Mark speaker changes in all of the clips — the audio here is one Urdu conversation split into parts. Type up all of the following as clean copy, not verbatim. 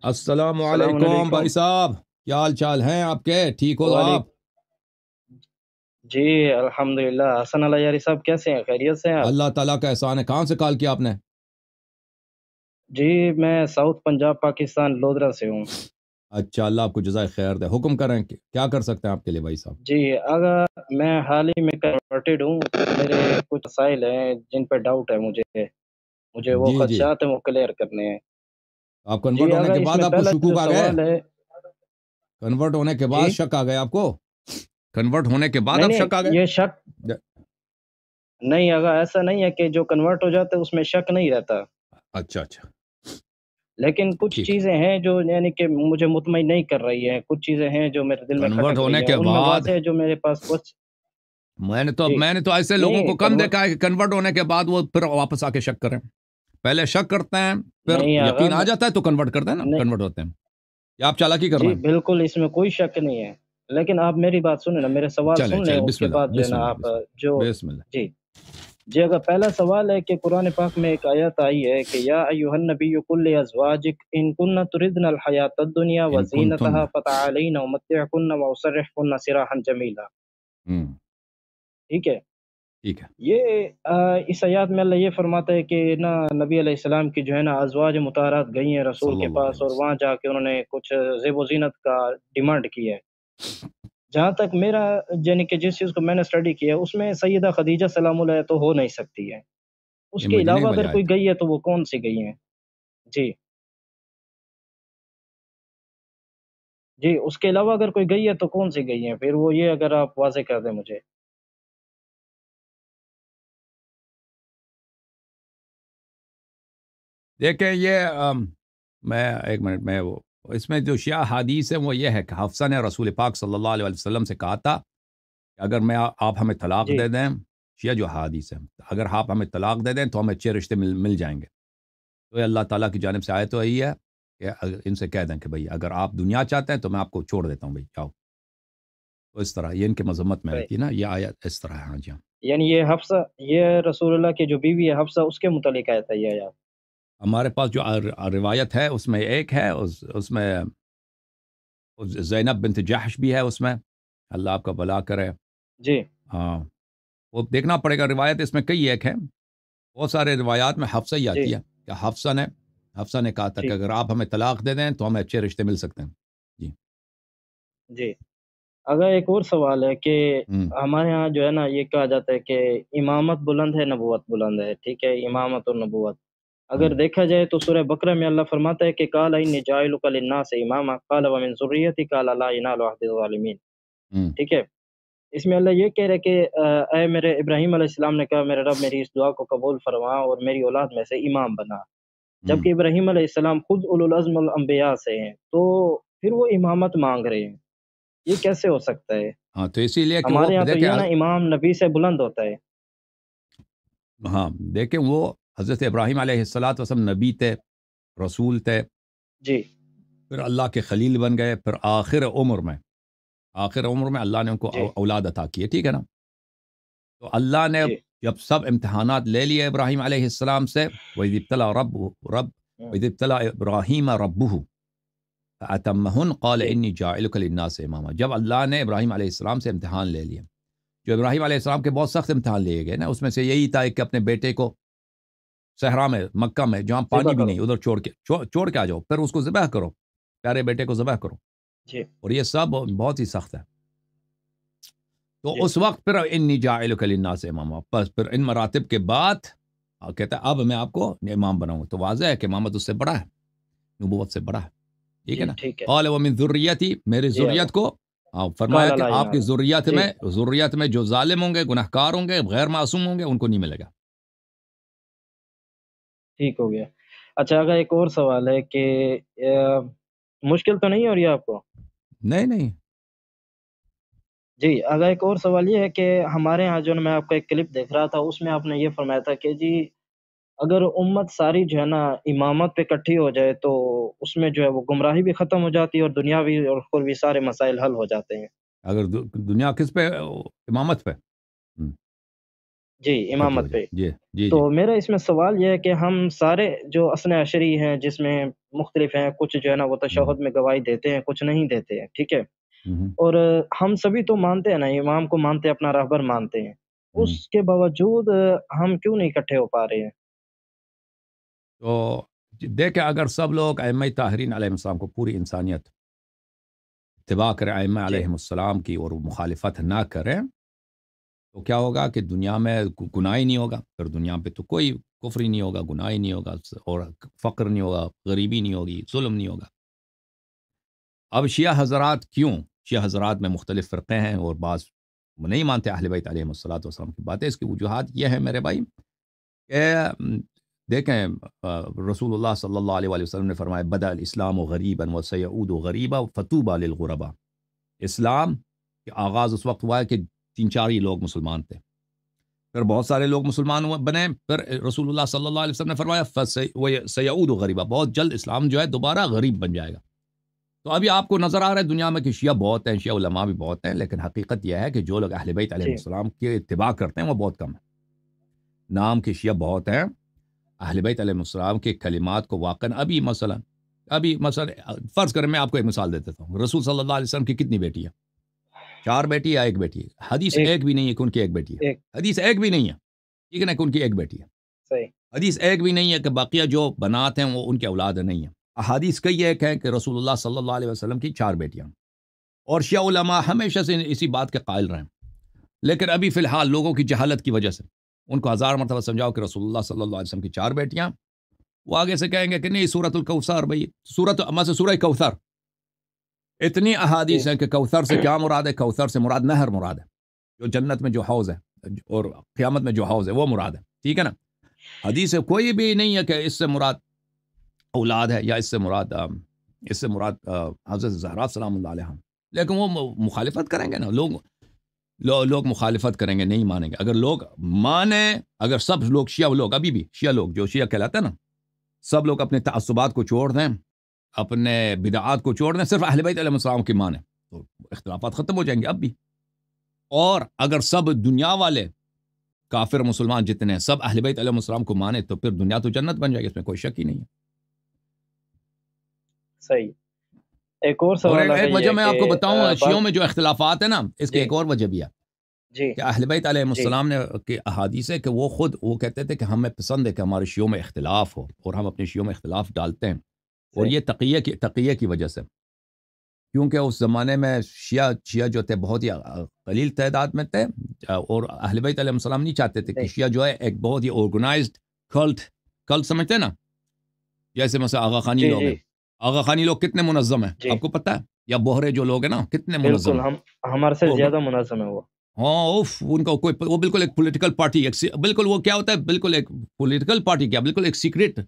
Speaker 1: السلام
Speaker 2: السلام
Speaker 1: علیکم بھائی
Speaker 2: علیکم
Speaker 1: صاحب، کیا حال چال ہیں آپ کے؟ ٹھیک ہو آپ؟
Speaker 2: وعلیکم جی الحمدللہ حسن اللہ یاری صاحب کیسے ہیں خیریت سے ہیں آپ؟
Speaker 1: اللہ تعالیٰ کا احسان ہے۔ کہاں سے کال کیا آپ نے؟
Speaker 2: جی میں ساؤتھ پنجاب پاکستان لودرا سے ہوں۔
Speaker 1: اچھا، اللہ آپ کو جزائے خیر دے۔ حکم کریں کہ کیا کر سکتے ہیں آپ کے لیے بھائی صاحب؟
Speaker 2: جی اگر میں حال ہی میں کنورٹڈ ہوں، میرے کچھ مسائل ہیں جن پہ ڈاؤٹ ہے مجھے وہ
Speaker 1: جی جی،
Speaker 2: خدشات ہیں وہ کلیئر کرنے ہیں۔
Speaker 1: آپ
Speaker 2: جی
Speaker 1: کنورٹ ہونے
Speaker 2: اگر
Speaker 1: کے
Speaker 2: اس
Speaker 1: بعد
Speaker 2: میں
Speaker 1: آپ کو
Speaker 2: پہلا جو
Speaker 1: شکوک آ گئے؟
Speaker 2: سوال ہے
Speaker 1: کنورٹ ہونے کے بعد
Speaker 2: جی
Speaker 1: شک آ گئے آپ کو؟ کنورٹ ہونے کے بعد
Speaker 2: نہیں
Speaker 1: آپ
Speaker 2: نہیں
Speaker 1: شک آ گئے؟
Speaker 2: یہ شک نہیں، اگر ایسا نہیں ہے کہ جو کنورٹ ہو جاتا ہے اس میں شک نہیں رہتا،
Speaker 1: اچھا اچھا،
Speaker 2: لیکن کچھ
Speaker 1: ٹھیک ہے۔
Speaker 2: چیزیں ہیں جو یعنی کہ مجھے مطمئن نہیں کر رہی ہیں، کچھ چیزیں ہیں جو میرے دل میں
Speaker 1: کنورٹ
Speaker 2: کھٹک
Speaker 1: ہونے
Speaker 2: رہی ہیں،
Speaker 1: کے
Speaker 2: ان میں
Speaker 1: بعد
Speaker 2: واضح ہے جو میرے پاس کچھ جی
Speaker 1: میں نے تو ایسے لوگوں
Speaker 2: نہیں
Speaker 1: کو کم
Speaker 2: کنورٹ
Speaker 1: دیکھا ہے کہ کنورٹ ہونے کے بعد وہ پھر واپس آ کے شک کریں۔ پہلے شک کرتے ہیں، پھر
Speaker 2: نہیں آغا
Speaker 1: یقین آ جاتا ہے تو کنورٹ کرتے ہیں نا،
Speaker 2: نہیں
Speaker 1: کنورٹ ہوتے ہیں۔ یا آپ چالاکی کر رہے
Speaker 2: جی
Speaker 1: ہیں؟
Speaker 2: بالکل اس میں کوئی شک نہیں ہے، لیکن آپ میری بات سنیں نا، میرے سوال
Speaker 1: چلیں
Speaker 2: سن لیں،
Speaker 1: چلیں،
Speaker 2: اس
Speaker 1: بسم
Speaker 2: کے
Speaker 1: اللہ
Speaker 2: بعد جو ہے
Speaker 1: بسم
Speaker 2: نا
Speaker 1: اللہ
Speaker 2: آپ
Speaker 1: بسم
Speaker 2: جو
Speaker 1: اللہ بسم اللہ۔
Speaker 2: جی جی اگر پہلا سوال ہے کہ قرآن پاک میں ایک آیت آئی ہے کہ یا ایھا النبی قل لازواجک ان کن تردن الحیات الدنیا
Speaker 1: ان کنتن
Speaker 2: وزینتها فتعالین امتعکن واسرحکن سراحا جمیلا،
Speaker 1: ہوں،
Speaker 2: ٹھیک ہے؟
Speaker 1: ٹھیک ہے۔
Speaker 2: یہ اس آیات میں اللہ یہ فرماتا ہے کہ نا نبی علیہ السلام کی جو ہے نا ازواج مطہرات گئی ہیں رسول
Speaker 1: صلی
Speaker 2: کے
Speaker 1: اللہ علیہ
Speaker 2: پاس اور
Speaker 1: وسلم۔
Speaker 2: وہاں جا کے انہوں نے کچھ زیب و زینت کا ڈیمانڈ کی ہے۔ جہاں تک میرا یعنی کہ جس چیز کو میں نے اسٹڈی کیا اس میں سیدہ خدیجہ سلام علیہ تو ہو نہیں سکتی ہے، اس
Speaker 1: یہ
Speaker 2: کے
Speaker 1: مجھے نہیں
Speaker 2: علاوہ اگر
Speaker 1: بجائے
Speaker 2: کوئی
Speaker 1: تھا۔
Speaker 2: گئی ہے تو وہ کون سی گئی ہیں؟ جی جی اس کے علاوہ اگر کوئی گئی ہے تو کون سی گئی ہیں؟ پھر وہ یہ اگر آپ واضح کر دیں مجھے۔
Speaker 1: دیکھیں یہ میں ایک منٹ میں وہ اس میں جو شیعہ حدیث ہے وہ یہ ہے کہ حفصہ نے رسول پاک صلی اللہ علیہ وسلم سے کہا تھا کہ اگر آپ ہمیں طلاق
Speaker 2: جی
Speaker 1: دے دیں، شیعہ جو حدیث ہے، اگر آپ ہمیں طلاق دے دیں تو ہمیں اچھے رشتے مل جائیں گے۔ تو یہ اللہ تعالیٰ کی جانب سے آیت تو یہی ہے کہ ان سے کہہ دیں کہ بھئی اگر آپ دنیا چاہتے ہیں تو میں آپ کو چھوڑ دیتا ہوں، بھئی جاؤ۔ تو اس طرح یہ ان کے مذمت میں
Speaker 2: صحیح،
Speaker 1: رہتی ہے نا، یہ آیت اس طرح ہے۔ ہاں جی ہاں،
Speaker 2: یعنی یہ حفصہ، یہ رسول اللہ کی جو بیوی ہے حفصہ، اس کے متعلق آیا تھا یہ آیات؟
Speaker 1: ہمارے پاس جو روایت ہے اس میں ایک ہے، اس میں زینب بنت جحش بھی ہے اس میں، اللہ آپ کا بھلا کرے۔
Speaker 2: جی
Speaker 1: ہاں، وہ دیکھنا پڑے گا، روایت اس میں کئی ایک ہیں، بہت سارے روایات میں حفصہ ہی
Speaker 2: جی
Speaker 1: آتی ہے کہ حفصہ نے کہا تھا کہ
Speaker 2: ٹھیک
Speaker 1: اگر آپ ہمیں طلاق دے دیں تو ہمیں اچھے رشتے مل سکتے ہیں۔ جی،
Speaker 2: جی اگر ایک اور سوال ہے کہ
Speaker 1: ہوں
Speaker 2: ہمارے ہاں جو ہے نا یہ کہا جاتا ہے کہ امامت بلند ہے نبوت بلند ہے، ٹھیک ہے؟ امامت اور نبوت
Speaker 1: ہوں
Speaker 2: اگر دیکھا جائے تو سورہ بقرہ میں اللہ فرماتا ہے کہ قال انی جاعلک للناس اماما قال ومن ذریتی قال لا ینال عہد الظالمین،
Speaker 1: ہوں
Speaker 2: ٹھیک ہے؟ اس میں اللہ یہ کہہ رہے کہ اے میرے ابراہیم علیہ السلام نے کہا میرے رب میری اس دعا کو قبول فرما اور میری اولاد میں سے امام بنا،
Speaker 1: ہوں
Speaker 2: جبکہ ابراہیم علیہ السلام خود اولو العزم الانبیاء سے ہیں، تو پھر وہ امامت مانگ رہے ہیں، یہ کیسے ہو سکتا ہے؟
Speaker 1: ہاں، تو اسی لیے کہ وہ
Speaker 2: ہمارے یہاں تو
Speaker 1: دیکھیں
Speaker 2: یہ نا امام نبی سے بلند ہوتا ہے۔
Speaker 1: ہاں دیکھیں وہ حضرت ابراہیم علیہ الصلاۃ والسلام نبی تھے، رسول تھے،
Speaker 2: جی
Speaker 1: پھر اللہ کے خلیل بن گئے، پھر آخر عمر میں اللہ نے ان کو
Speaker 2: جی
Speaker 1: اولاد عطا کی ہے، ٹھیک ہے نا؟ تو اللہ نے
Speaker 2: جی
Speaker 1: جب سب امتحانات لے لیے ابراہیم علیہ السلام سے، وَإِذِ
Speaker 2: ہوں،
Speaker 1: وَإِذِ ابْتَلَىٰ إِبْرَاهِيمَ رَبُّهُ فَأَتَمَّهُنَّ قَالَ
Speaker 2: جی
Speaker 1: إِنِّي جَاعِلُكَ لِلنَّاسِ إِمَامًا، جب اللہ نے ابراہیم علیہ السلام سے امتحان لے لیے، جو ابراہیم علیہ السلام کے بہت سخت امتحان لیے گئے نا، اس میں سے یہی تھا کہ اپنے بیٹے کو صحرا میں، مکہ میں جہاں
Speaker 2: ذبح
Speaker 1: پانی بھی
Speaker 2: کرو،
Speaker 1: نہیں، ادھر چھوڑ کے آ جاؤ، پھر اس کو ذبح کرو، پیارے بیٹے کو ذبح کرو،
Speaker 2: جی
Speaker 1: اور یہ سب بہت ہی سخت ہے۔ تو
Speaker 2: جی
Speaker 1: اس وقت پھر انی جاعلک للناس اماما، بس پھر ان مراتب کے بعد کہتا ہے اب میں آپ کو امام بناؤں، تو واضح ہے کہ امامت اس سے بڑا ہے، نبوت سے بڑا ہے، ٹھیک ہے
Speaker 2: جی
Speaker 1: نا؟
Speaker 2: ٹھیک ہے،
Speaker 1: قال ومن ذریتی، میری
Speaker 2: جی آگا
Speaker 1: ذریت کو، فرمایا
Speaker 2: قال
Speaker 1: کہ
Speaker 2: لا
Speaker 1: آپ کی
Speaker 2: ینال، جی
Speaker 1: ذریت میں جو ظالم ہوں گے، گناہ کار ہوں گے، غیر معصوم ہوں گے، ان کو نہیں ملے گا۔
Speaker 2: ٹھیک ہو گیا۔ اچھا اگر ایک اور سوال ہے کہ مشکل تو نہیں ہو رہی ہے آپ کو؟
Speaker 1: نہیں نہیں،
Speaker 2: جی اگر ایک اور سوال یہ ہے کہ ہمارے ہاں جو ہے نا، میں آپ کا ایک کلپ دیکھ رہا تھا، اس میں آپ نے یہ فرمایا تھا کہ جی اگر امت ساری جو ہے نا امامت پہ اکٹھی ہو جائے تو اس میں جو ہے وہ گمراہی بھی ختم ہو جاتی ہے اور دنیاوی اور اخروی سارے مسائل حل ہو جاتے ہیں۔
Speaker 1: اگر دنیا کس پہ؟ امامت پہ
Speaker 2: جی
Speaker 1: اکٹھی ہو
Speaker 2: امامت
Speaker 1: جائے،
Speaker 2: پہ
Speaker 1: جی جی
Speaker 2: تو
Speaker 1: جی،
Speaker 2: میرا اس میں سوال یہ ہے کہ ہم سارے جو اثنا عشری ہیں، جس میں مختلف ہیں، کچھ جو ہے نا وہ تشہد میں گواہی دیتے ہیں، کچھ نہیں دیتے ہیں، ٹھیک ہے؟ اور ہم سبھی تو مانتے ہیں نا، امام کو مانتے ہیں، اپنا رہبر مانتے ہیں، اس کے باوجود ہم کیوں نہیں اکٹھے ہو پا رہے ہیں؟
Speaker 1: تو دیکھیں، اگر سب لوگ ائمہ طاہرین علیہ السلام کو، پوری انسانیت اتباع کرے ائمہ
Speaker 2: جی
Speaker 1: علیہ السلام کی اور مخالفت نہ کریں، تو کیا ہوگا کہ دنیا میں گناہ ہی نہیں ہوگا، پھر دنیا پہ تو کوئی کفر ہی نہیں ہوگا، گناہ ہی نہیں ہوگا، اور فقر نہیں ہوگا، غریبی نہیں ہوگی، ظلم نہیں ہوگا۔ اب شیعہ حضرات کیوں؟ شیعہ حضرات میں مختلف فرقے ہیں، اور بعض نہیں مانتے اہل بیت علیہ السلام کی باتیں۔ اس کی وجوہات یہ ہیں میرے بھائی کہ دیکھیں، رسول اللہ صلی اللہ علیہ وسلم نے فرمایا بدأ الاسلام غریبا وسیعود غریبا فطوبى للغرباء۔ اسلام کے آغاز اس وقت ہوا ہے کہ 3-4 ہی لوگ مسلمان تھے، پھر بہت سارے لوگ مسلمان بنے، پھر رسول اللہ صلی اللہ علیہ وسلم نے فرمایا سیعود غریبا، بہت جلد اسلام جو ہے دوبارہ غریب بن جائے گا۔ تو ابھی آپ کو نظر آ رہا ہے دنیا میں کہ شیعہ بہت ہیں، شیعہ علماء بھی بہت ہیں، لیکن حقیقت یہ ہے کہ جو لوگ اہل بیت علیہ
Speaker 2: جی
Speaker 1: السلام کے اتباع کرتے ہیں وہ بہت کم ہیں۔ نام کے شیعہ بہت ہیں، اہل بیت علیہ السلام کے کلمات کو واقعاً ابھی مثلا فرض کریں، میں آپ کو ایک مثال دے دیتا ہوں۔ رسول صلی اللہ علیہ وسلم کی کتنی بیٹی ہے؟ 4 بیٹی یا 1 بیٹی ہے؟ حدیث
Speaker 2: ایک
Speaker 1: ایک بھی نہیں ہے کہ ان کی 1 بیٹی ہے،
Speaker 2: ایک
Speaker 1: حدیث ایک بھی نہیں ہے، ٹھیک ہے نا، کہ ان کی 1 بیٹی ہے،
Speaker 2: صحیح
Speaker 1: حدیث ایک بھی نہیں ہے کہ باقیہ جو بنات ہیں وہ ان کے اولاد نہیں ہیں۔ احادیث کئی ایک ہے کہ رسول اللہ صلی اللہ علیہ وسلم کی 4 بیٹیاں، اور شیعہ علماء ہمیشہ سے اسی بات کے قائل رہے، لیکن ابھی فی الحال لوگوں کی جہالت کی وجہ سے ان کو 1000 مرتبہ سمجھاؤ کہ رسول اللہ صلی اللہ علیہ وسلم کی 4 بیٹیاں، وہ آگے سے کہیں گے کہ نہیں سورۃ الکوثر، بھائی سورہ کوثر، اتنی
Speaker 2: جی
Speaker 1: احادیث ہیں کہ کوثر سے کیا مراد ہے؟ کوثر سے مراد نہر مراد ہے، جو جنت میں جو حوض ہے اور قیامت میں جو حوض ہے وہ مراد ہے، ٹھیک ہے نا۔ حدیث کوئی بھی نہیں ہے کہ اس سے مراد اولاد ہے، یا اس سے مراد حضرت زہرا سلام اللہ علیہ، لیکن وہ مخالفت کریں گے نا، لوگ مخالفت کریں گے، نہیں مانیں گے۔ اگر لوگ مانیں، اگر سب لوگ شیعہ لوگ، ابھی بھی شیعہ لوگ جو شیعہ کہلاتے ہیں نا، سب لوگ اپنے تعصبات کو چھوڑ دیں، اپنے بدعات کو چھوڑ دیں، صرف اہل بیت علیہ السلام کی مانیں، تو اختلافات ختم ہو جائیں گے اب بھی۔ اور اگر سب دنیا والے کافر مسلمان جتنے ہیں سب اہل بیت علیہ السلام کو مانے، تو پھر دنیا تو جنت بن جائے گی، اس میں کوئی شک ہی نہیں ہے۔
Speaker 2: صحیح۔ ایک اور
Speaker 1: اور
Speaker 2: سوال آگا
Speaker 1: ایک وجہ
Speaker 2: یہ
Speaker 1: میں
Speaker 2: کہ
Speaker 1: آپ کو بتاؤں،
Speaker 2: بعض
Speaker 1: شیعوں میں جو اختلافات ہیں نا، اس کی
Speaker 2: جی
Speaker 1: ایک اور وجہ بھی ہے
Speaker 2: جی
Speaker 1: کہ اہل بیت علیہ
Speaker 2: جی
Speaker 1: السلام نے کہ احادیث ہے کہ وہ کہتے تھے کہ ہمیں پسند ہے کہ ہمارے شیعوں میں اختلاف ہو، اور ہم اپنے شیعوں میں اختلاف ڈالتے ہیں، اور
Speaker 2: صحیح
Speaker 1: یہ تقیہ کی وجہ سے، کیونکہ اس زمانے میں شیعہ جو تھے بہت ہی قلیل تعداد میں تھے، اور اہل بیت علیہ السلام نہیں چاہتے تھے کہ
Speaker 2: صحیح
Speaker 1: شیعہ جو ہے ایک بہت ہی آرگنائزڈ کلٹ سمجھتے ہیں نا، جیسے مثلا آغا خانی
Speaker 2: جی
Speaker 1: لوگ
Speaker 2: جی
Speaker 1: ہیں۔ آغا خانی لوگ کتنے منظم ہیں
Speaker 2: جی
Speaker 1: آپ کو پتہ ہے؟ یا بوہرے جو لوگ ہیں نا کتنے منظم
Speaker 2: بالکل،
Speaker 1: ہیں،
Speaker 2: ہمارے سے
Speaker 1: وہ
Speaker 2: زیادہ منظم ہے وہ۔
Speaker 1: ہاں اوف، ان کا وہ بالکل ایک پولیٹیکل پارٹی، بالکل وہ کیا ہوتا ہے، بالکل ایک پولیٹیکل پارٹی، کیا بالکل ایک سیکریٹ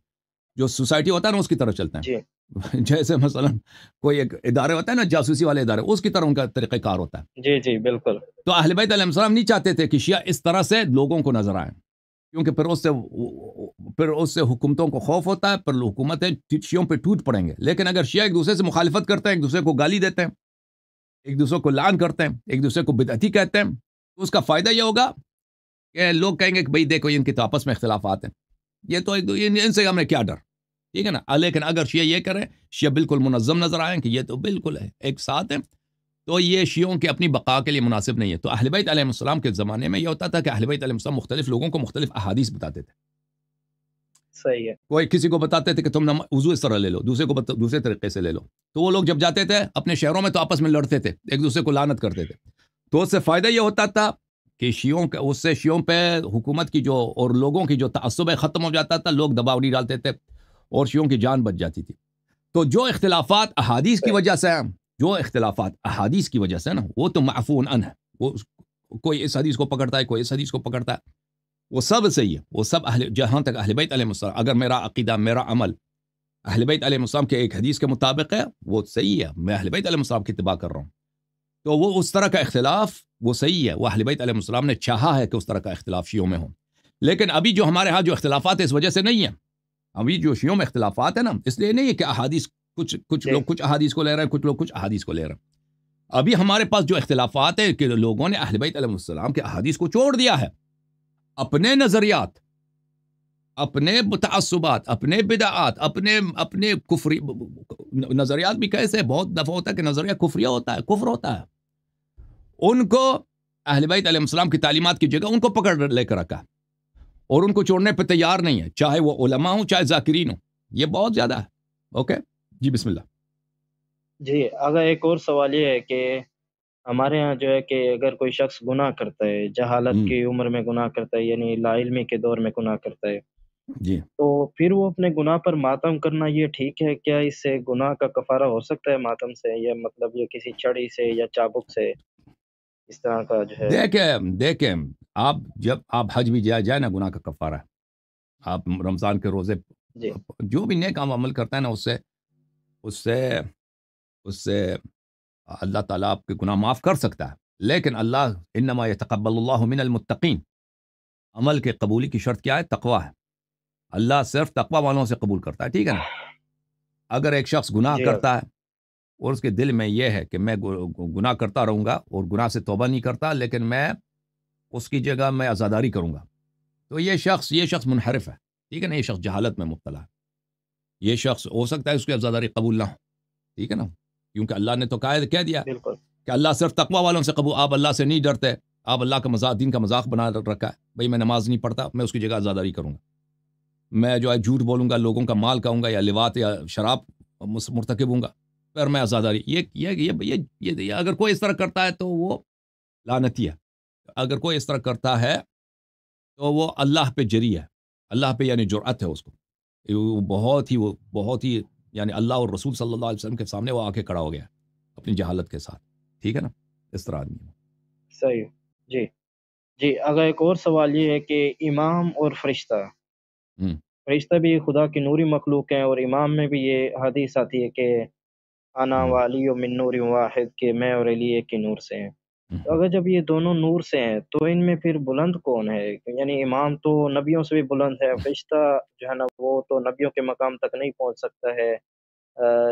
Speaker 1: جو سوسائٹی ہوتا ہے نا اس کی طرف چلتے
Speaker 2: جی
Speaker 1: ہیں جیسے مثلا کوئی ایک ادارے ہوتا ہے نا، جاسوسی والے ادارے، اس کی طرح ان کا طریقہ کار ہوتا ہے۔
Speaker 2: جی جی بالکل
Speaker 1: تو اہل بیت علیہ السلام نہیں چاہتے تھے کہ شیعہ اس طرح سے لوگوں کو نظر آئیں، کیونکہ پھر اس سے حکومتوں کو خوف ہوتا ہے، پھر حکومتیں شیعوں پہ ٹوٹ پڑیں گے۔ لیکن اگر شیعہ ایک دوسرے سے مخالفت کرتے ہیں، ایک دوسرے کو گالی دیتے ہیں، ایک دوسرے کو لعن کرتے ہیں، ایک دوسرے کو بدعتی کہتے ہیں، تو اس کا فائدہ یہ ہوگا کہ لوگ کہیں گے کہ بھئی دیکھو ان کے تو آپس میں اختلافات ہیں، یہ تو ان سے ہمیں کیا ڈر، ٹھیک ہے نا۔ لیکن اگر شیعہ یہ کریں، شیعہ بالکل منظم نظر آئیں کہ یہ تو بالکل ہے ایک ساتھ ہیں، تو یہ شیعوں کی اپنی بقا کے لیے مناسب نہیں ہے۔ تو اہل بیت علیہ السلام کے زمانے میں یہ ہوتا تھا کہ اہل بیت علیہ السلام مختلف لوگوں کو مختلف احادیث بتاتے تھے۔
Speaker 2: صحیح ہے
Speaker 1: کوئی کسی کو بتاتے تھے کہ تم وضو اس طرح لے لو، دوسرے کو دوسرے طریقے سے لے لو، تو وہ لوگ جب جاتے تھے اپنے شہروں میں تو آپس میں لڑتے تھے، ایک دوسرے کو لعنت کرتے تھے۔ تو اس سے فائدہ یہ ہوتا تھا کہ اس سے شیعوں پہ حکومت کی اور لوگوں کی جو تعصب ہے ختم ہو جاتا تھا، لوگ دباؤ نہیں ڈالتے تھے، اور شیعوں کی جان بچ جاتی تھی۔ تو جو اختلافات احادیث کی وجہ سے نا، وہ تو معفون عنہ ہے، وہ کوئی اس حدیث کو پکڑتا ہے، کوئی اس حدیث کو پکڑتا ہے، وہ سب صحیح ہے، وہ سب جہاں تک اہل بیت علیہ السلام، اگر میرا عقیدہ میرا عمل اہل بیت علیہ السلام کے ایک حدیث کے مطابق ہے وہ صحیح ہے، میں اہل بیت علیہ السلام کی اتباع کر رہا ہوں، تو وہ اس طرح کا اختلاف وہ صحیح ہے، وہ اہل بیت علیہ السلام نے چاہا ہے کہ اس طرح کا اختلاف شیعوں میں ہو۔ لیکن ابھی جو ہمارے ہاں جو اختلافات ہے اس وجہ سے نہیں ہے، ابھی جو شیعوں میں اختلافات ہیں نا، اس لیے نہیں ہے کہ احادیث کچھ لوگ کچھ احادیث کو لے رہے ہیں، کچھ لوگ کچھ احادیث کو لے رہے ہیں۔ ابھی ہمارے پاس جو اختلافات ہیں کہ لوگوں نے اہل بیت علیہ السلام کے احادیث کو چھوڑ دیا ہے، اپنے نظریات، اپنے تعصبات، اپنے بدعات، اپنے کفری نظریات بھی کیسے بہت دفعہ ہوتا ہے کہ نظریہ کفریہ ہوتا ہے، کفر ہوتا ہے. ان کو اہل بیت علیہ السلام کی تعلیمات کی جگہ ان کو پکڑ لے کر رکھا اور ان کو چھوڑنے پہ تیار نہیں ہے، چاہے وہ علماء ہوں چاہے ذاکرین ہوں. یہ بہت زیادہ ہے. اوکے جی بسم اللہ.
Speaker 2: جی اگر ایک اور سوال یہ ہے کہ ہمارے ہاں جو ہے کہ اگر کوئی شخص گناہ کرتا ہے، جہالت کی عمر میں گناہ کرتا ہے، یعنی لا علمی کے دور میں گناہ کرتا ہے،
Speaker 1: جی
Speaker 2: تو پھر وہ اپنے گناہ پر ماتم کرنا یہ ٹھیک ہے کیا؟ اس سے گناہ کا کفارہ ہو سکتا ہے ماتم سے، یا مطلب یہ کسی چھڑی سے یا چابک سے اس طرح کا جو ہے؟
Speaker 1: دیکھیں آپ جب آپ حج بھی جائے نا، گناہ کا کفارہ ہے. آپ رمضان کے روزے
Speaker 2: جی
Speaker 1: جو بھی نیک عمل کرتا ہے نا، اس سے اللہ تعالیٰ آپ کے گناہ معاف کر سکتا ہے. لیکن اللہ انما یتقبل اللہ من المتقین، عمل کے قبولی کی شرط کیا ہے؟ تقوی ہے. اللہ صرف تقوی والوں سے قبول کرتا ہے، ٹھیک ہے نا. اگر ایک شخص گناہ
Speaker 2: جی
Speaker 1: کرتا ہے اور اس کے دل میں یہ ہے کہ میں گناہ کرتا رہوں گا اور گناہ سے توبہ نہیں کرتا، لیکن میں اس کی جگہ میں عزاداری کروں گا، تو یہ شخص منحرف ہے، ٹھیک ہے نا. یہ شخص جہالت میں مبتلا ہے. یہ شخص ہو سکتا ہے اس کی عزاداری قبول نہ ہو، ٹھیک ہے نا. کیونکہ اللہ نے تو کہہ دیا
Speaker 2: بالکل.
Speaker 1: کہ اللہ صرف تقوی والوں سے قبول. آپ اللہ سے نہیں ڈرتے، آپ اللہ کا مذاق، دین کا مذاق بنا رکھا ہے. بھئی میں نماز نہیں پڑھتا، میں اس کی جگہ عزاداری کروں گا. میں جو ہے جھوٹ بولوں گا، لوگوں کا مال کھاؤں گا، یا لواط یا شراب مرتکب ہوں گا، پھر میں عزاداری. یہ اگر کوئی اس طرح کرتا ہے تو وہ لعنتی ہے. اگر کوئی اس طرح کرتا ہے تو وہ اللہ پہ جری ہے، اللہ پہ یعنی جرأت ہے اس کو. وہ بہت ہی یعنی اللہ اور رسول صلی اللہ علیہ وسلم کے سامنے وہ آ کے کھڑا ہو گیا اپنی جہالت کے ساتھ، ٹھیک ہے نا. اس طرح آدمی ہے.
Speaker 2: صحیح. جی جی اگر ایک اور سوال یہ ہے کہ امام اور فرشتہ،
Speaker 1: ہم،
Speaker 2: فرشتہ بھی خدا کی نوری مخلوق ہیں، اور امام میں بھی یہ حدیث آتی ہے کہ انا
Speaker 1: ہم،
Speaker 2: والی و من نور واحد، کہ میں اور علی ایک ہی نور سے ہیں. تو
Speaker 1: ہم.
Speaker 2: اگر جب یہ دونوں نور سے ہیں تو ان میں پھر بلند کون ہے؟ یعنی امام تو نبیوں سے بھی بلند ہے، فرشتہ جو ہے نا وہ تو نبیوں کے مقام تک نہیں پہنچ سکتا ہے.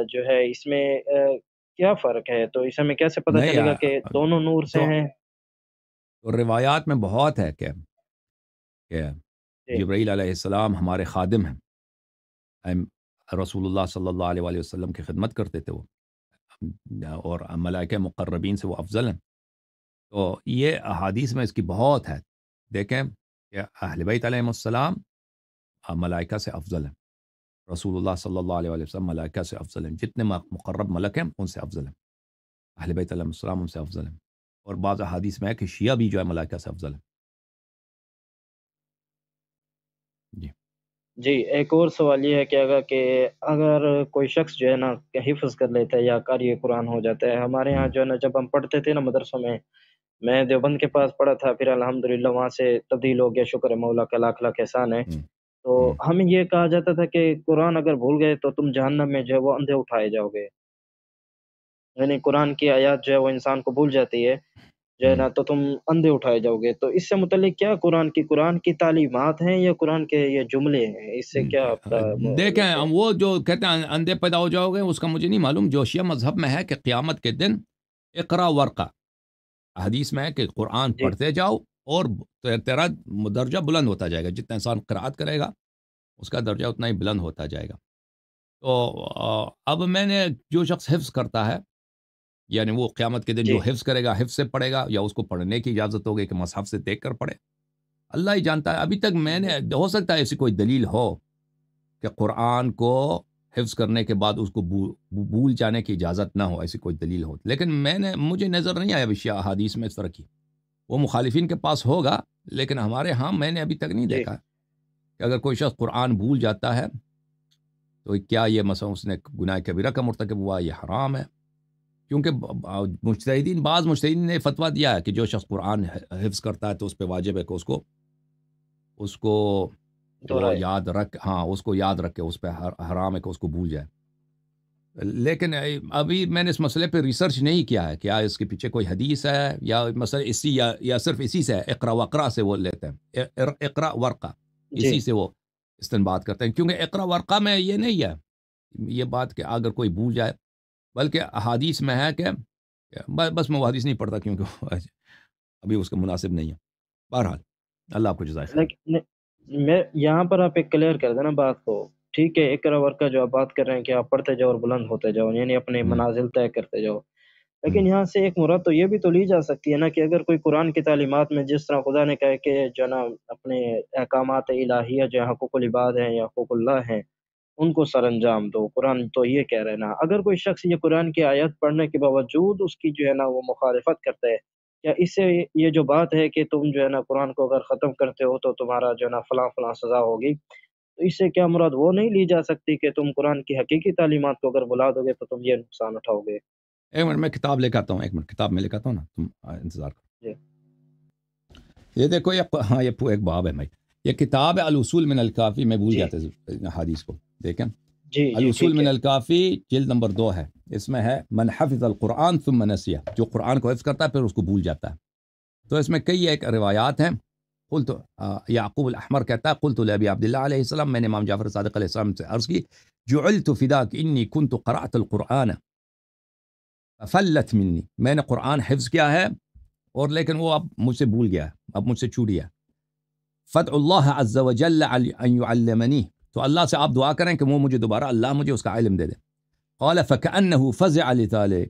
Speaker 2: جو ہے اس میں کیا فرق ہے؟ تو اس ہمیں کیسے پتہ
Speaker 1: نہیں
Speaker 2: چلے گا کہ دونوں نور سے
Speaker 1: تو
Speaker 2: ہیں؟
Speaker 1: روایات میں بہت ہے کہ
Speaker 2: جی
Speaker 1: جبرائیل علیہ السلام ہمارے خادم ہیں. رسول اللہ صلی اللہ علیہ وآلہ وسلم کی خدمت کرتے تھے وہ، اور ملائکہ مقربین سے وہ افضل ہیں. تو یہ احادیث میں اس کی بہت ہے. دیکھیں کہ اہل بیت علیہ السلام ملائکہ سے افضل ہیں، رسول اللہ صلی اللہ علیہ وآلہ وسلم ملائکہ سے افضل ہیں. جتنے مقرب ملک ہیں ان سے افضل ہیں، اہل بیت علیہ السلام ان سے افضل ہیں. اور بعض احادیث میں ہے کہ شیعہ بھی جو ہے ملائکہ سے افضل ہیں. جی
Speaker 2: جی ایک اور سوال یہ ہے کہ اگر کوئی شخص جو ہے نا حفظ کر لیتا ہے یا قاری قرآن ہو جاتا ہے، ہمارے ہاں
Speaker 1: ہم،
Speaker 2: جو ہے نا جب ہم پڑھتے تھے نا مدرسوں میں دیوبند کے پاس پڑھا تھا، پھر الحمدللہ وہاں سے تبدیل ہو گیا، شکر ہے مولا کا لاکھ لاکھ احسان ہے.
Speaker 1: ہم،
Speaker 2: تو
Speaker 1: ہم.
Speaker 2: ہمیں یہ کہا جاتا تھا کہ قرآن اگر بھول گئے تو تم جہنم میں جو ہے وہ اندھے اٹھائے جاؤ گے. یعنی قرآن کی آیات جو ہے وہ انسان کو بھول جاتی ہے جو ہے
Speaker 1: ہم.
Speaker 2: نا، تو تم اندھے اٹھائے جاؤ گے. تو اس سے متعلق کیا قرآن کی تعلیمات ہیں یا قرآن کے یہ جملے ہیں؟ اس سے کیا آپ کا
Speaker 1: دیکھیں
Speaker 2: یہ ہے؟
Speaker 1: وہ جو کہتے ہیں اندھے پیدا ہو جاؤ گے، اس کا مجھے نہیں معلوم. جو شیعہ مذہب میں ہے کہ قیامت کے دن اقرا ورقہ، حدیث میں ہے کہ قرآن
Speaker 2: جی
Speaker 1: پڑھتے جاؤ اور تیرا درجہ بلند ہوتا جائے گا. جتنا انسان قرأت کرے گا اس کا درجہ اتنا ہی بلند ہوتا جائے گا. تو اب میں نے جو شخص حفظ کرتا ہے، یعنی وہ قیامت کے دن جو
Speaker 2: جی
Speaker 1: حفظ کرے گا حفظ سے پڑھے گا، یا اس کو پڑھنے کی اجازت ہوگی کہ مصحف سے دیکھ کر پڑھے، اللہ ہی جانتا ہے. ابھی تک میں نے، ہو سکتا ہے ایسی کوئی دلیل ہو کہ قرآن کو حفظ کرنے کے بعد اس کو بھول جانے کی اجازت نہ ہو، ایسی کوئی دلیل ہو، لیکن مجھے نظر نہیں آیا شیعہ احادیث میں اس طرح کی. وہ مخالفین کے پاس ہوگا، لیکن ہمارے ہاں میں نے ابھی تک نہیں
Speaker 2: جی
Speaker 1: دیکھا کہ اگر کوئی شخص قرآن بھول جاتا ہے تو کیا یہ مثلا اس نے گناہ کبیرہ کا مرتکب ہوا، یہ حرام ہے. کیونکہ بعض مجتہدین نے فتویٰ دیا ہے کہ جو شخص قرآن حفظ کرتا ہے تو اس پہ واجب ہے کہ اس کو وہ
Speaker 2: دہرائے.
Speaker 1: اس کو یاد رکھے، اس پہ حرام ہے کہ اس کو بھول جائے. لیکن ابھی میں نے اس مسئلے پہ ریسرچ نہیں کیا ہے کیا اس کے پیچھے کوئی حدیث ہے یا مسئلہ یا صرف اسی سے ہے، اقرا وقرا سے وہ لیتے ہیں، اقرا ورقہ،
Speaker 2: جی
Speaker 1: اسی سے وہ استنباط کرتے ہیں. کیونکہ اقرا ورقہ میں یہ نہیں ہے یہ بات کہ اگر کوئی بھول جائے، بلکہ احادیث میں ہے کہ بس میں وہ حدیث نہیں پڑھتا کیونکہ ابھی اس کا مناسب نہیں ہے. بہرحال اللہ آپ کو جزائے خیر.
Speaker 2: میں یہاں پر آپ ایک کلیئر کر دینا بات کو، ٹھیک ہے، اقرا ورکا جو آپ بات کر رہے ہیں کہ آپ پڑھتے جاؤ اور بلند ہوتے جاؤ، یعنی اپنے
Speaker 1: ہوں،
Speaker 2: منازل طے کرتے جاؤ،
Speaker 1: ہوں،
Speaker 2: لیکن یہاں سے ایک مراد تو یہ بھی تو لی جا سکتی ہے نا کہ اگر کوئی قرآن کی تعلیمات میں جس طرح خدا نے کہا ہے کہ جو ہے نا اپنے احکامات الہیہ جو ہے حقوق العباد ہیں یا حقوق اللہ ہیں ان کو سر انجام دو، قرآن تو یہ کہہ رہے ہیں نا، اگر کوئی شخص یہ قرآن کی آیت پڑھنے کے باوجود اس کی جو ہے نا وہ مخالفت کرتا ہے، یا اس سے یہ جو بات ہے کہ تم جو ہے نا قرآن کو اگر ختم کرتے ہو تو تمہارا جو ہے نا فلاں فلاں سزا ہوگی، تو اس سے کیا مراد وہ نہیں لی جا سکتی کہ تم قرآن کی حقیقی تعلیمات کو اگر بلا دو گے تو تم یہ نقصان اٹھاؤ گے؟
Speaker 1: ایک منٹ میں کتاب لے کے آتا ہوں، ایک منٹ کتاب میں لے کے آتا ہوں نا، تم انتظار کرو۔
Speaker 2: جی
Speaker 1: یہ دیکھو یہ ہاں یہ ایک باب ہے بھائی، یہ کتاب ہے الاصول من الکافی، میں بھول
Speaker 2: جی
Speaker 1: گیا تھا حدیث کو، دیکھیں
Speaker 2: جی جی
Speaker 1: الاصول
Speaker 2: ٹھیک
Speaker 1: من
Speaker 2: ہے
Speaker 1: الکافی جلد نمبر 2 ہے، اس میں ہے من حفظ القرآن ثم نسیہ، جو قرآن کو حفظ کرتا ہے پھر اس کو بھول جاتا ہے۔ تو اس میں کئی ایک روایات ہیں۔ قلت یعقوب الاحمر کہتا ہے قلت لابی عبداللہ علیہ السلام، میں نے امام جعفر صادق علیہ السلام سے عرض کی جعلت فداک انی کنت قرأت القرآن ففلت منی، میں نے قرآن حفظ کیا ہے اور لیکن وہ اب مجھ سے بھول گیا ہے، اب مجھ سے چھوٹ گیا۔ فدع اللہ عز وجل ان يعلمنی، تو اللہ سے آپ دعا کریں کہ وہ مجھے دوبارہ اللہ مجھے اس کا علم دے دے۔ قال فكأنه فزع لذلك،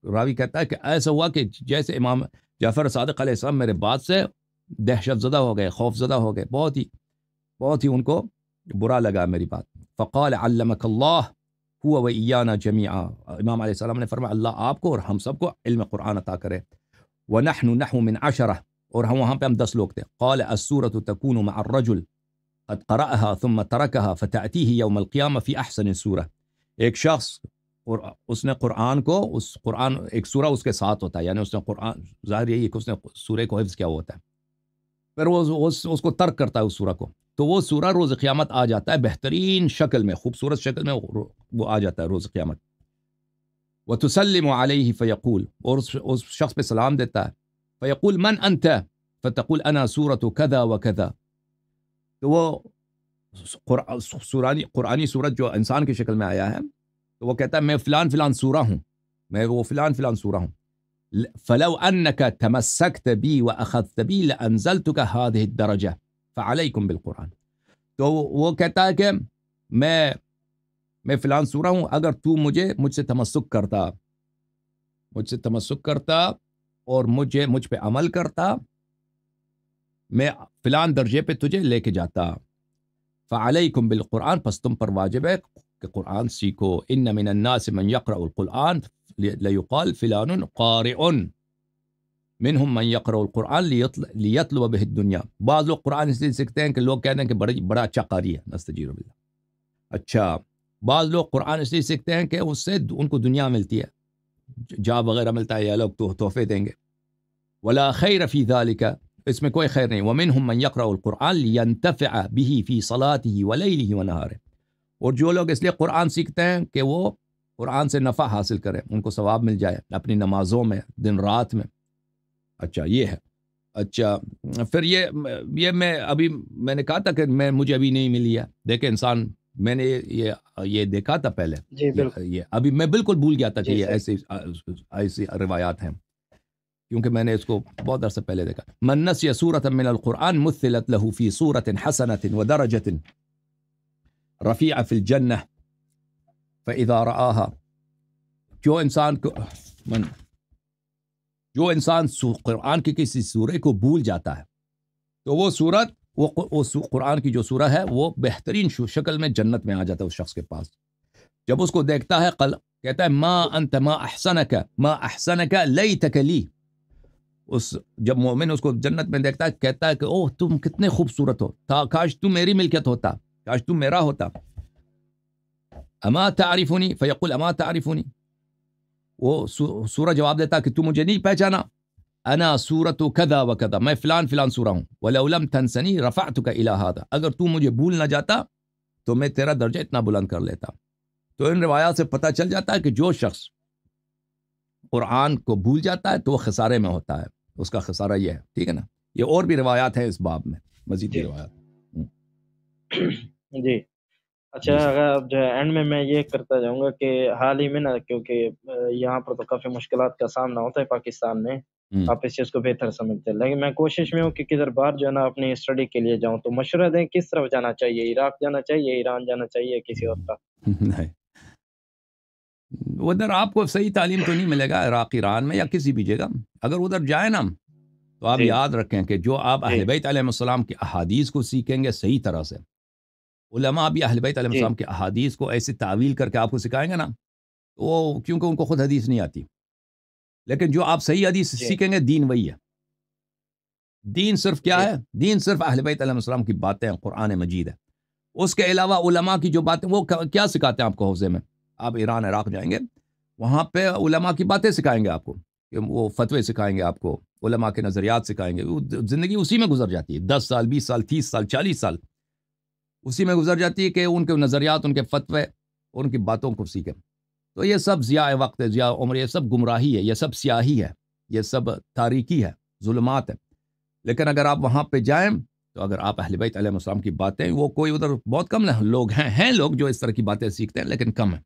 Speaker 1: راوی کہتا ہے کہ ایسا ہوا کہ جیسے امام جعفر صادق علیہ السلام میرے بات سے دہشت زدہ ہو گئے، خوف زدہ ہو گئے، بہت ہی ان کو برا لگا میری بات۔ فقال علمك اللہ هو وإيانا جميعا، امام علیہ السلام نے فرمایا اللہ آپ کو اور ہم سب کو علم قرآن عطا کرے۔ ونحن نحو من 10، اور ہم وہاں پہ ہم 10 لوگ تھے۔ قال السورة تكون مع الرجل قد قرأها ثم تركها فتأتيه يوم القيامة في أحسن سورة، ایک شخص اور اس نے قرآن کو، اس قرآن ایک سورہ اس کے ساتھ ہوتا ہے، یعنی اس نے قرآن، ظاہر یہی ہے کہ اس نے سورہ کو حفظ کیا ہوتا ہے، پھر وہ اس کو ترک کرتا ہے اس سورہ کو، تو وہ سورہ روز قیامت آ جاتا ہے بہترین شکل میں، خوبصورت شکل میں وہ آ جاتا ہے روز قیامت۔ وتسلم علیہ فیقول، اور اس شخص پہ سلام دیتا ہے، فیقول من انت فتقول انا سورۃ کذا وکذا، تو وہ قرآنی صورت جو انسان کی شکل میں آیا ہے تو وہ کہتا ہے میں فلان فلان سورہ ہوں، میں وہ فلان فلان سورہ ہوں۔ فلو انك تمسكت بي واخذت بي لانزلتك هذه الدرجه فعليكم بالقران، تو وہ کہتا ہے کہ میں فلان سورہ ہوں، اگر تو مجھ سے تمسک کرتا اور مجھ پہ عمل کرتا، میں فلان درجے پہ تجھے لے کے جاتا۔ فعلیکم بالقرآن، پس تم پر واجب ہے کہ قرآن سیکھو۔ ان من الناس من یقرأ القرآن لیقال فلان قارئ، منہم من یقرأ القرآن لیطلب به الدنیا، بعض لوگ قرآن اس لیے سیکھتے ہیں کہ لوگ کہتے ہیں کہ بڑا اچھا قاری ہے، نستجیر باللہ، اچھا، بعض لوگ قرآن اس لیے سیکھتے ہیں کہ اس سے ان کو دنیا ملتی ہے، جاب وغیرہ ملتا ہے، یا لوگ تحفے دیں گے۔ ولا خیر فی ذالک، اس میں کوئی خیر نہیں۔ ومنہم من یقرأ القرآن لینتفع به فی صلاته ولیلہ ونہارہ، اور جو لوگ اس لیے قرآن سیکھتے ہیں کہ وہ قرآن سے نفع حاصل کریں، ان کو ثواب مل جائے اپنی نمازوں میں، دن رات میں۔ اچھا یہ ہے، اچھا پھر یہ میں نے کہا تھا کہ مجھے ابھی نہیں ملی ہے، دیکھیں انسان، میں نے یہ دیکھا تھا پہلے،
Speaker 2: جی بالکل
Speaker 1: یہ ابھی میں بالکل بھول گیا تھا کہ
Speaker 2: جی
Speaker 1: یہ
Speaker 2: صحیح
Speaker 1: ایسی روایات ہیں، کیونکہ میں نے اس کو بہت عرصے پہلے دیکھا۔ من نسی سورۃ من القرآن مثلت له فی سورۃ حسنۃ ودرجۃ رفیعہ فی الجنہ فاذا رآها، جو انسان قرآن کی کسی سورہ کو بھول جاتا ہے تو وہ سورت، وہ قرآن کی جو سورہ ہے وہ بہترین شکل میں جنت میں آ جاتا ہے اس شخص کے پاس۔ جب اس کو دیکھتا ہے کہتا ہے ما انت ما احسنک لیتک لی، جب مومن اس کو جنت میں دیکھتا ہے کہتا ہے کہ اوہ تم کتنے خوبصورت ہو، کاش تم میری ملکیت ہوتا، کاش تم میرا ہوتا۔ اما تعرفنی فیقول اما تعرفنی، وہ سورہ جواب دیتا کہ تو مجھے نہیں پہچانا، انا سورۃ کذا وکذا، میں فلان فلان سورہ ہوں، ولو لم تنسنی رفعتک الی ھذا، اگر تو مجھے بھول نہ جاتا تو میں تیرا درجہ اتنا بلند کر لیتا۔ تو ان روایات سے پتہ چل جاتا ہے کہ جو شخص قرآن کو بھول جاتا ہے تو وہ خسارے میں ہوتا ہے، اس کا خسارہ یہ ہے، ٹھیک ہے نا۔ یہ اور بھی روایات ہیں اس باب میں، مزید بھی
Speaker 2: جی
Speaker 1: روایات۔
Speaker 2: جی اچھا،
Speaker 1: جی سر،
Speaker 2: اگر اب جو ہے اینڈ میں یہ کرتا جاؤں گا کہ حال ہی میں نا، کیونکہ یہاں پر تو کافی مشکلات کا سامنا ہوتا ہے پاکستان میں، آپ اس چیز کو بہتر سمجھتے ہیں، لیکن میں کوشش میں ہوں کہ کدھر باہر جو ہے نا اپنی اسٹڈی کے لیے جاؤں، تو مشورہ دیں کس طرف جانا چاہیے، عراق جانا چاہیے، ایران جانا چاہیے، کسی اور طرف؟
Speaker 1: نہیں، ادھر آپ کو صحیح تعلیم تو نہیں ملے گا عراق ایران میں یا کسی بھی جگہ. اگر ادھر جائیں نا تو آپ
Speaker 2: جی
Speaker 1: یاد رکھیں کہ جو آپ
Speaker 2: جی
Speaker 1: اہل بیت علیہ السلام کی احادیث کو سیکھیں گے صحیح طرح سے، علماء بھی اہل بیت علیہ
Speaker 2: جی
Speaker 1: السلام کی احادیث کو ایسے تعویل کر کے آپ کو سکھائیں گے نا، وہ کیونکہ ان کو خود حدیث نہیں آتی. لیکن جو آپ صحیح حدیث
Speaker 2: جی
Speaker 1: سیکھیں گے دین وہی ہے. دین صرف کیا
Speaker 2: جی
Speaker 1: ہے؟ دین صرف اہل بیت علیہ السلام کی باتیں، قرآن مجید ہے. اس کے علاوہ علماء کی جو باتیں وہ کیا سکھاتے ہیں آپ کو حوزے میں. آپ ایران عراق جائیں گے وہاں پہ علماء کی باتیں سکھائیں گے آپ کو، کہ وہ فتوے سکھائیں گے آپ کو، علماء کے نظریات سکھائیں گے. وہ زندگی اسی میں گزر جاتی ہے، 10 سال 20 سال 30 سال 40 سال اسی میں گزر جاتی ہے کہ ان کے نظریات، ان کے فتوے، ان کی باتوں کو سیکھیں. تو یہ سب ضیاء وقت ہے، ضیاء عمر، یہ سب گمراہی ہے، یہ سب سیاہی ہے، یہ سب تاریکی ہے، ظلمات ہے. لیکن اگر آپ وہاں پہ جائیں تو اگر آپ اہل بیت علیہ السلام کی باتیں، وہ کوئی ادھر بہت کم لوگ ہیں لوگ جو اس طرح کی باتیں سیکھتے ہیں لیکن کم ہیں.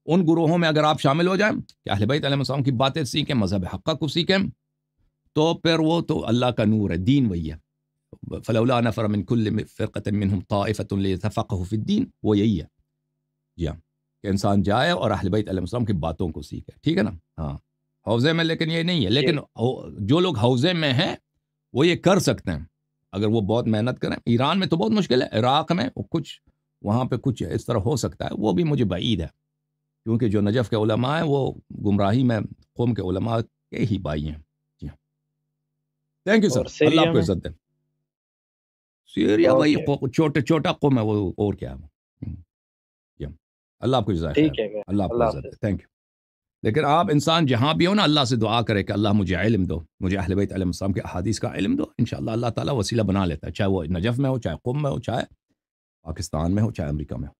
Speaker 1: ان گروہوں میں اگر آپ شامل ہو جائیں کہ اہل بیت علیہ السلام کی باتیں سیکھیں، مذہب حقہ کو سیکھیں، تو پھر وہ تو اللہ کا نور ہے، دین وہی ہے. فلولا نفر من كل فرقة منهم طائفة ليتفقهوا في الدين، وہ یہی ہے. جی ہاں، کہ انسان جائے اور اہل بیت علیہ السلام کی باتوں کو سیکھے. ٹھیک ہے نا؟ ہاں، حوزے میں لیکن یہ نہیں ہے.
Speaker 2: جی
Speaker 1: لیکن جو لوگ حوزے میں ہیں وہ یہ کر سکتے ہیں اگر وہ بہت محنت کریں. ایران میں تو بہت مشکل ہے، عراق میں کچھ وہاں پہ کچھ اس طرح ہو سکتا ہے، وہ بھی مجھے بعید ہے، کیونکہ جو نجف کے علماء ہیں وہ گمراہی میں قوم کے علماء کے ہی بھائی ہیں. جی ہاں، تھینک یو
Speaker 2: اور
Speaker 1: سر، اللہ
Speaker 2: سیریا
Speaker 1: آپ کو
Speaker 2: میں؟
Speaker 1: عزت دے. سیریا وہی
Speaker 2: اوکے،
Speaker 1: چھوٹا قوم ہے وہ، اور کیا ہے. جی ہاں، اللہ آپ کو جزائے خیر،
Speaker 2: ٹھیک ہے،
Speaker 1: اللہ آپ کو
Speaker 2: اللہ
Speaker 1: عزت
Speaker 2: حافظ.
Speaker 1: دے. Thank you. لیکن آپ انسان جہاں بھی ہو نا، اللہ سے دعا کرے کہ اللہ مجھے علم دو، مجھے اہل بیت علیہ السلام کے احادیث کا علم دو. انشاءاللہ اللہ تعالیٰ وسیلہ بنا لیتا ہے، چاہے وہ نجف میں ہو، چاہے قم میں ہو، چاہے پاکستان میں ہو، چاہے امریکہ میں ہو.